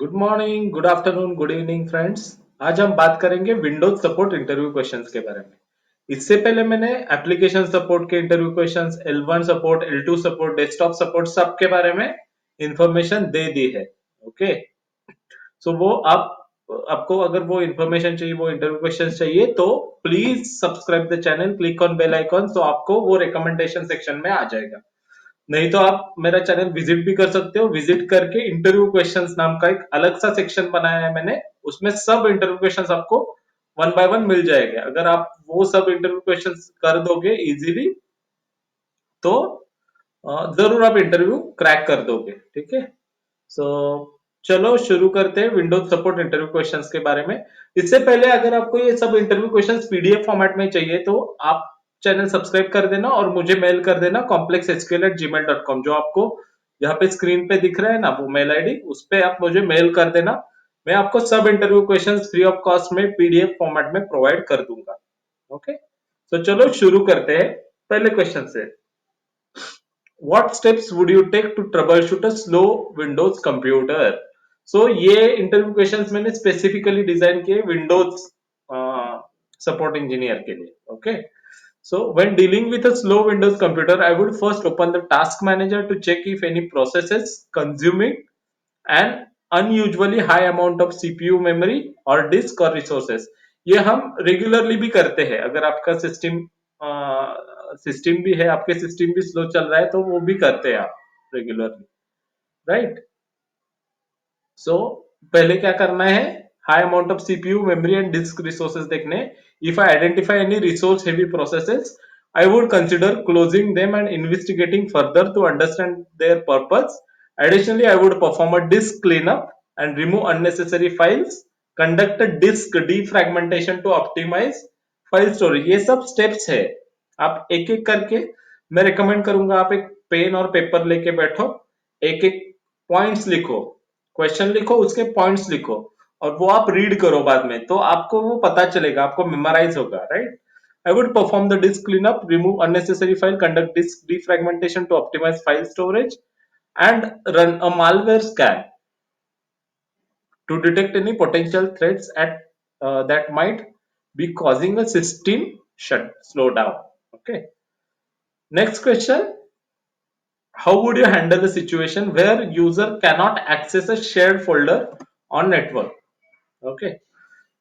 Good morning, good afternoon, good evening friends. आज हम बात करेंगे विंडोज सपोर्ट इंटरव्यू क्वेश्चंस के बारे में। इससे पहले मैंने एप्लीकेशन सपोर्ट के interview questions, L1 support, L2 support, desktop support सब के बारे में इंफॉर्मेशन दे दी है। ओके, सो वो आप आपको अगर वो इंफॉर्मेशन चाहिए, वो इंटरव्यू क्वेश्चंस चाहिए, तो please subscribe the channel, click on bell icon, तो आपको वो रिकमेंडेशन सेक्शन में आ जाएगा। नहीं तो आप मेरा चैनल विजिट भी कर सकते हो। विजिट करके इंटरव्यू क्वेश्चंस नाम का एक अलग सा सेक्शन बनाया है मैंने, उसमें सब इंटरव्यू क्वेश्चंस आपको वन बाय वन मिल जाएंगे। अगर आप वो सब इंटरव्यू क्वेश्चंस कर दोगे इजीली, तो जरूर आप इंटरव्यू क्रैक कर दोगे। ठीक है, सो चलो शुरू करते हैं विंडोज सपोर्ट इंटरव्यू क्वेश्चंस के बारे में। इससे पहले अगर आपको ये सब इंटरव्यू क्वेश्चंस पीडीएफ फॉर्मेट में चाहिए, तो आप चैनल सब्सक्राइब कर देना और मुझे मेल कर देना complexsql@gmail.com। जो आपको यहाँ पे स्क्रीन पे दिख रहा है ना, वो मेल आईडी, उस पे आप मुझे मेल कर देना। मैं आपको सब interview questions free of cost में पीडीएफ फॉर्मेट में प्रोवाइड कर दूंगा। ओके, तो चलो शुरू करते हैं पहले क्वेश्चन से। What steps would you take to troubleshoot a slow Windows computer? So ये इंटरव्यू क्वेश्चंस मैंने स्पेसिफिकली डिजाइन किए विंडोज सपोर्ट इंजीनियर के लिए। Okay, so when dealing with a slow Windows computer, I would first open the task manager to check if any process is consuming an unusually high amount of CPU memory or disk or resources। ये हम regularly भी करते हैं। अगर आपका system भी है, आपके सिस्टम भी स्लो चल रहा है, तो वो भी करते हैं आप रेगुलरली, राइट। सो पहले क्या करना है, high amount of CPU memory and disk resources देखने। If I identify any resource heavy processes, I would consider closing them and investigating further to understand their purpose. Additionally, I would perform a disk cleanup and remove unnecessary files, conduct a disk defragmentation to optimize file storage। ये सब steps है, आप एक एक करके। मैं recommend करूंगा आप एक पेन और पेपर लेके बैठो, एक एक पॉइंट्स लिखो, क्वेश्चन लिखो, उसके पॉइंट्स लिखो, और वो आप रीड करो बाद में, तो आपको वो पता चलेगा, आपको मेमोराइज होगा, right. I would perform the disk cleanup, remove unnecessary file, conduct disk defragmentation to optimize file storage, and run a malware scan to detect any potential threats that might be causing a system shut slow down. Okay. Next question: how would you handle a situation where user cannot access a shared folder on network? Okay.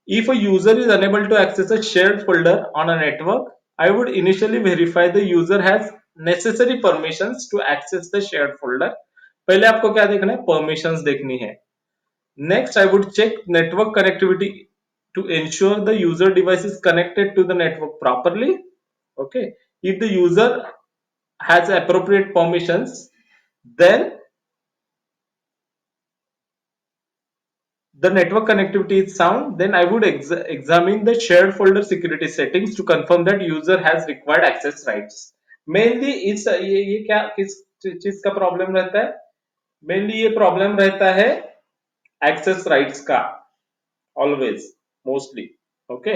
If a user is unable to access a shared folder on a network, I would initially verify the user has necessary permissions to access the shared folder। पहले आपको क्या देखना है, permissions देखनी है। Next, I would check network connectivity to ensure the user device is connected to the network properly. Okay, if the user has appropriate permissions, then the network connectivity is sound, then I would examine the shared folder security settings to confirm that user has required access rights। Mainly इस ये क्या किस चीज का problem रहता है? Mainly ये problem रहता है एक्सेस राइट्स का, always, mostly. Okay,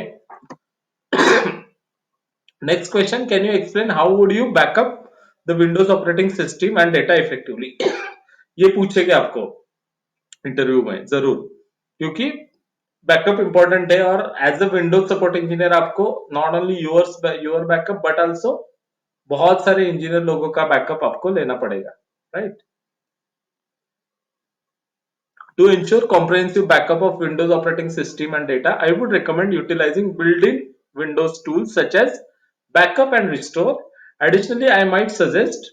next question: can you explain how would you backup the Windows operating system and data effectively? ये पूछेगा आपको इंटरव्यू में जरूर, क्योंकि बैकअप इंपॉर्टेंट है, और as a Windows support engineer आपको not only your backup but also बहुत सारे इंजीनियर लोगों का बैकअप आपको लेना पड़ेगा, right. To ensure comprehensive backup of Windows operating system and data, I would recommend utilizing built-in Windows tools such as Backup and Restore। Additionally, I might suggest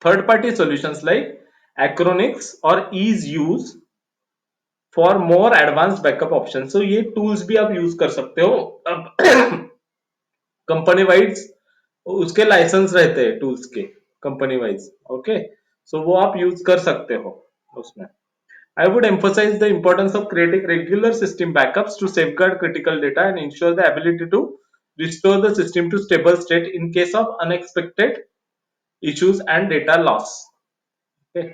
third-party solutions like Acronix or EaseUse for more advanced backup options। So ये tools भी आप use कर सकते हो। Company wise उसके licence रहते हैं tools के, कंपनी वाइज। ओके, सो वो आप यूज कर सकते हो उसमें। I would emphasize the importance of creating regular system backups to safeguard critical data and ensure the ability to restore the system to stable state in case of unexpected issues and data loss। Okay.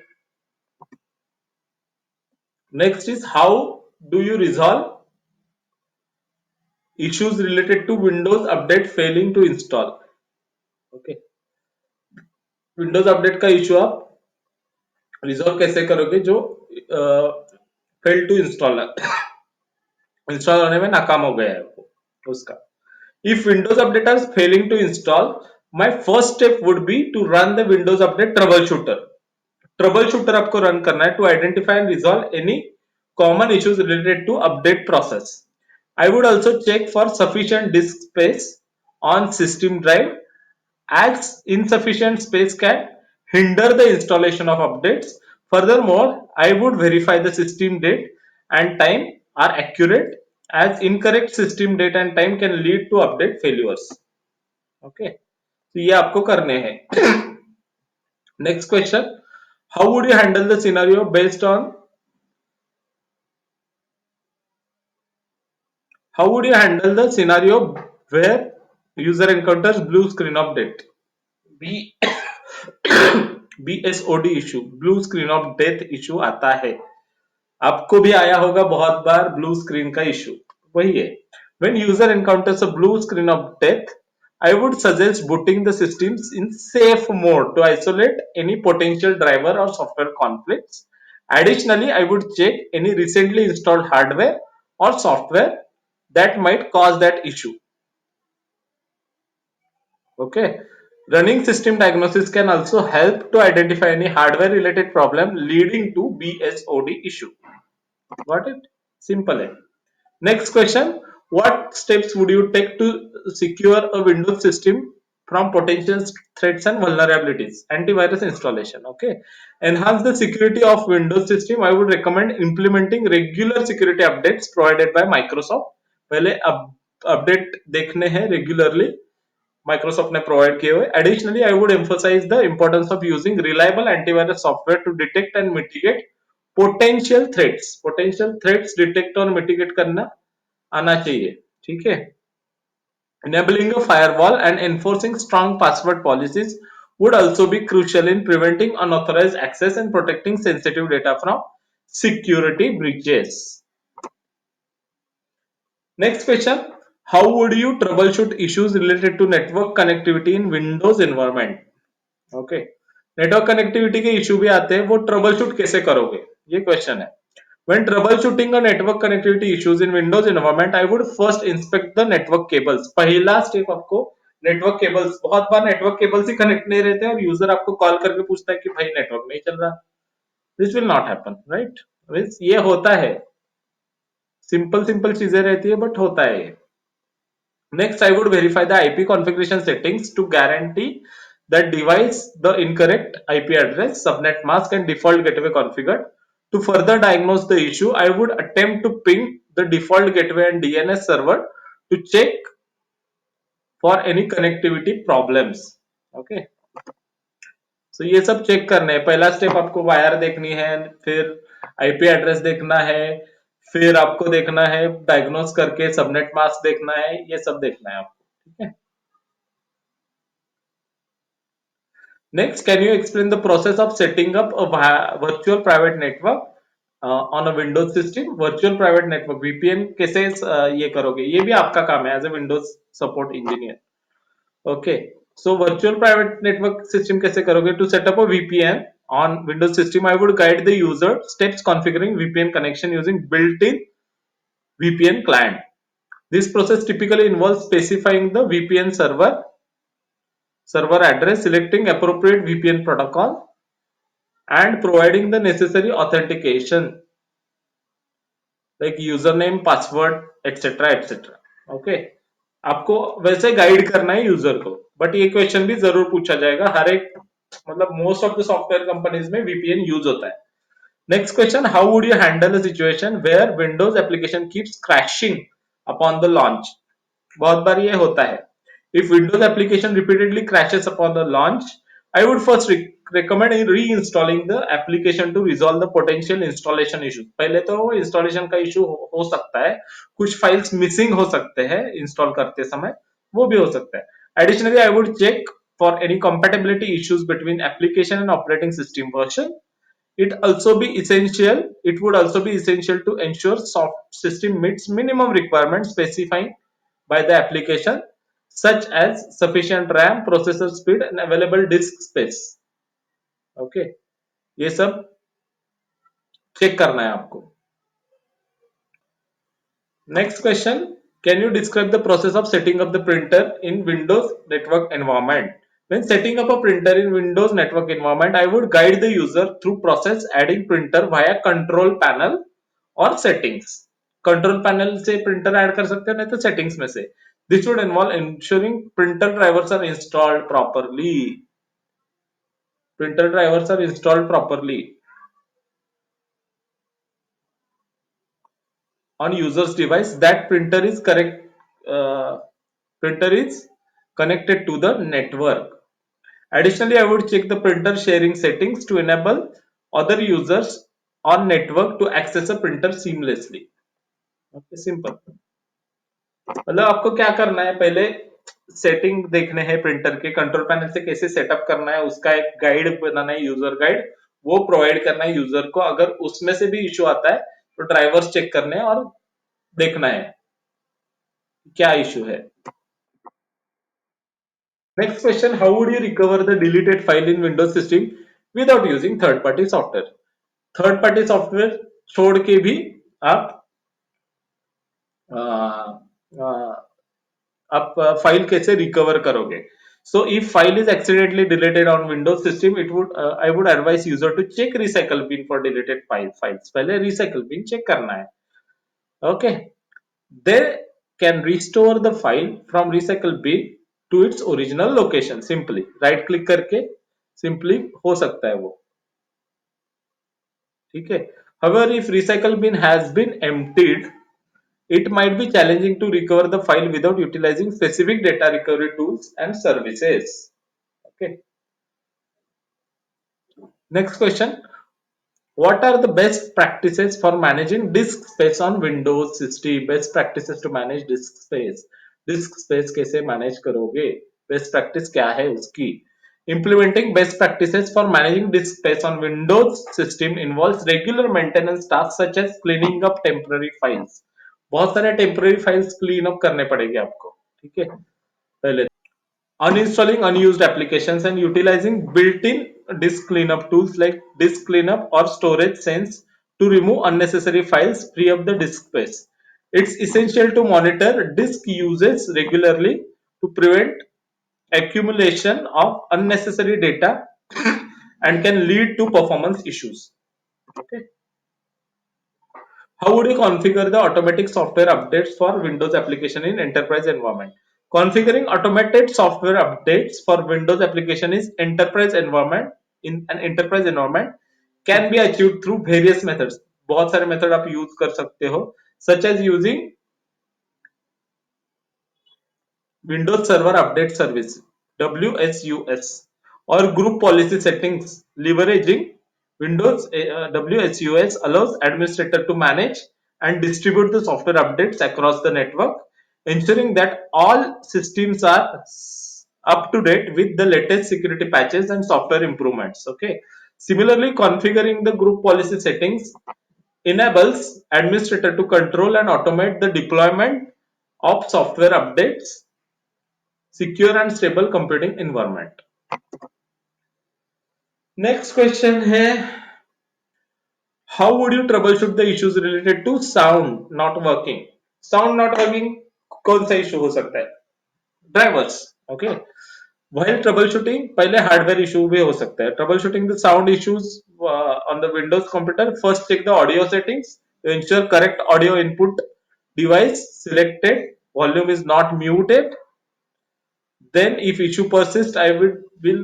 Next is, how do you resolve issues related to Windows update failing to install? Okay. Windows update का issue आप resolve कैसे करोगे? जो fail to install install होने में नाकाम हो गया है वो उसका. If Windows Update is failing to install, my first step would be to run the Windows Update troubleshooter. Troubleshooter आपको रन करना है to identify and resolve any common issues related to update process. I would also check for sufficient disk space on system drive, as insufficient space can hinder the installation of updates. Furthermore, I would verify the system date and time are accurate, as incorrect system date and time can lead to update failures. Okay, तो ये आपको करने हैं. Next question: how would you handle the scenario based on how would you handle the scenario where user encounters blue screen update? B BSOD issue, blue screen of death issue आता है. आपको भी आया होगा बहुत बार ब्लू स्क्रीन का issue. वही है. When user encounters a blue screen of death, I would suggest booting the systems in safe mode to isolate any potential driver or software conflicts. Additionally, I would check any recently installed hardware or software that might cause that issue. Okay. Running system diagnosis can also help to identify any hardware related problem leading to BSOD issue. Got it? Simple. है. Next question: what steps would you take to secure a Windows system from potential threats and vulnerabilities? Antivirus installation. Okay. Enhance the security of Windows system. I would recommend implementing regular security updates provided by Microsoft. पहले update देखने हैं regularly. Microsoft ने provide किए हुए. Additionally, I would emphasize the importance of using reliable antivirus software to detect and mitigate potential threats. Potential threats detect और mitigate करना आना चाहिए. ठीक है. Enabling a firewall and enforcing strong password policies would also be crucial in preventing unauthorized access and protecting sensitive data from security breaches. Next question: how would you troubleshoot issues related to network connectivity in Windows environment? Okay. Network connectivity के issue भी आते हैं, वो trouble shoot कैसे करोगे, ये question है. When troubleshooting a network connectivity issues in Windows environment, I would first inspect the network cables. पहला स्टेप आपको नेटवर्क केबल्स, बहुत बार नेटवर्क केबल्स ही कनेक्ट नहीं रहते और यूजर आपको कॉल करके पूछता है कि भाई नेटवर्क नहीं चल रहा. This will not happen, right. Means ये होता है, सिंपल सिंपल चीजें रहती है बट होता है. Next, I would verify the IP configuration settings to guarantee that device the incorrect IP address, subnet mask, and default gateway configured. To further diagnose the issue, I would attempt to ping the default gateway and DNS server to check for any connectivity problems. Okay. So ये सब check करना है. पहला step आपको wire देखनी है, फिर IP address देखना है, फिर आपको देखना है डायग्नोस करके सबनेट मास्क देखना है, ये सब देखना है आपको. ठीक है. Next, can you explain the process of setting up a virtual private network on a Windows system? Virtual private network VPN कैसे ये करोगे, ये भी आपका काम है as a Windows support engineer. Okay, so virtual private network system कैसे करोगे? To set up a VPN on Windows system, I would guide the user steps configuring VPN connection using built-in VPN client. This process typically involves specifying the VPN server address, selecting appropriate VPN protocol, and providing the necessary authentication like username, password, etc. etc. Okay. आपको वैसे guide करना है user को, but ये question भी जरूर पूछा जाएगा. हर एक मतलब most of the software companies में वीपीएन यूज होता है. Next question: how would you handle a situation where Windows application keeps crashing upon the launch? बहुत बार ये होता है. If Windows application repeatedly crashes upon the launch, I would first recommend reinstalling the application to resolve the potential installation issue. पहले तो installation का issue हो सकता है, कुछ files missing हो सकते हैं install करते समय, वो भी हो सकता है. Additionally, I would check for any compatibility issues between application and operating system version. It would also be essential to ensure soft system meets minimum requirements specified by the application, such as sufficient RAM, processor speed, and available disk space. Okay, ये सब check करना है आपको. Next question. Can you describe the process of setting up the printer in Windows network environment? When setting up a printer in Windows network environment, I would guide the user through process adding printer via control panel or settings. Control panel से printer add कर सकते हैं नहीं तो settings में से. This would involve ensuring printer drivers are installed properly. Printer drivers are installed properly on user's device. That printer is correct. Printer is connected to the network. Additionally, I would check the printer sharing settings to enable other users on network to access a printer seamlessly. Okay, simple. मतलब आपको क्या करना है, पहले setting देखने हैं printer के, control panel से कैसे सेटअप करना है उसका एक गाइड बनाना है, यूजर गाइड, वो प्रोवाइड करना है यूजर को. अगर उसमें से भी इशू आता है तो ड्राइवर्स चेक करने हैं और देखना है क्या इशू है. Next question, how would you recover the deleted file in Windows system without using third party software? Third party software छोड़ के भी आप अ, अ, आप फाइल कैसे रिकवर करोगे. So if file is accidentally deleted on Windows system, it would I would advise user to check recycle bin for deleted files. पहले recycle bin check करना है. Okay. They can restore the file from recycle bin to its original location. Simply right click करके simply हो सकता है वो. ठीक है. However, if recycle bin has been emptied, it might be challenging to recover the file without utilizing specific data recovery tools and services. Okay. Next question. What are the best practices for managing disk space on Windows system? Best practices to manage disk space. Disk space कैसे manage करोगे? Best practice क्या है उसकी? Implementing best practices for managing disk space on Windows system involves regular maintenance tasks such as cleaning up temporary files. बहुत सारे temporary files clean up करने पड़ेंगे आपको. ठीक है. पहले uninstalling unused applications and utilizing built-in disk cleanup tools like disk cleanup or storage sense to remove unnecessary files, free up the disk space. It's essential to monitor disk uses regularly to prevent accumulation of unnecessary data and can lead to performance issues. Okay. How would you configure the automatic software updates for Windows application in enterprise environment? Configuring automated software updates for Windows application is enterprise environment in an enterprise environment can be achieved through various methods. बहुत सारे method आप use कर सकते हो, such as using Windows Server Update Service (WSUS) or group policy settings. Leveraging Windows WSUS allows administrator to manage and distribute the software updates across the network, ensuring that all systems are up to date with the latest security patches and software improvements. Okay. Similarly, configuring the group policy settings enables administrator to control and automate the deployment of software updates secure and stable computing environment. Next question है, how would you troubleshoot the issues related to sound not working? Sound not working कौन सा issue हो सकता है? Drivers. Okay. While troubleshooting, पहले hardware issue भी हो सकता है. Troubleshooting the sound issues on the Windows computer, first check the audio settings to ensure correct audio input device selected, volume is not muted. Then if issue persists, I will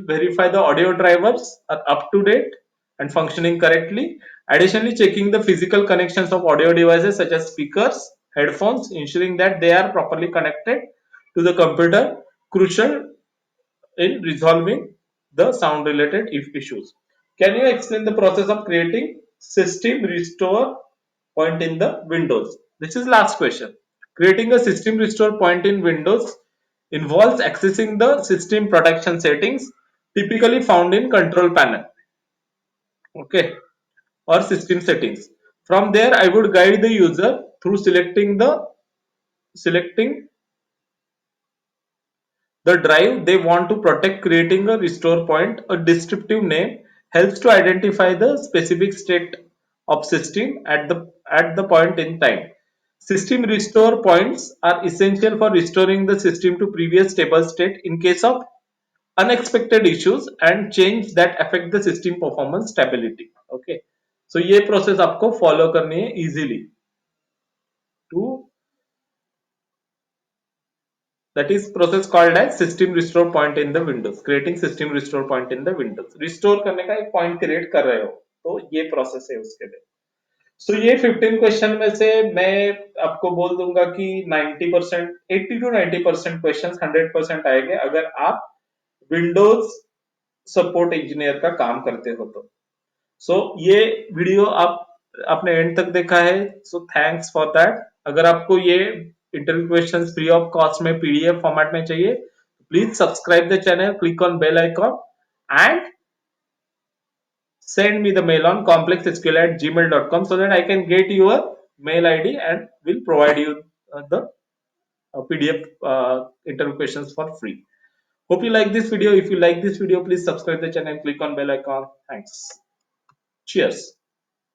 verify the audio drivers are up to date and functioning correctly. Additionally, checking the physical connections of audio devices such as speakers, headphones, ensuring that they are properly connected to the computer, crucial in resolving the sound related issues. Can you explain the process of creating system restore point in the Windows? This is last question. Creating a system restore point in Windows involves accessing the system protection settings typically found in control panel, okay, or system settings. From there, I would guide the user through selecting the drive they want to protect. Creating a restore point, a descriptive name, helps to identify the specific state of system at the point in time. System restore points are essential for restoring the system to previous stable state in case of unexpected issues and change that affect the system performance stability. Okay, so ये process आपको follow करनी है easily to that is process called as system restore point in the windows, creating system restore point in the windows. restore करने का एक point create कर रहे हो तो ये process है उसके लिए. सो ये 15 क्वेश्चन में से मैं आपको बोल दूंगा कि 90% 80 to 90% क्वेश्चन 100% आएंगे अगर आप विंडोज सपोर्ट इंजीनियर का काम करते हो तो. सो ये वीडियो आप आपने एंड तक देखा है, सो थैंक्स फॉर दैट. अगर आपको ये interview questions free of cost में पीडीएफ फॉर्मेट में चाहिए, please subscribe the channel, click on bell icon and send me the mail on complexsql@gmail.com so that I can get your mail ID and will provide you the PDF interview questions for free. Hope you like this video. If you like this video, please subscribe the channel, click on bell icon. Thanks. Cheers.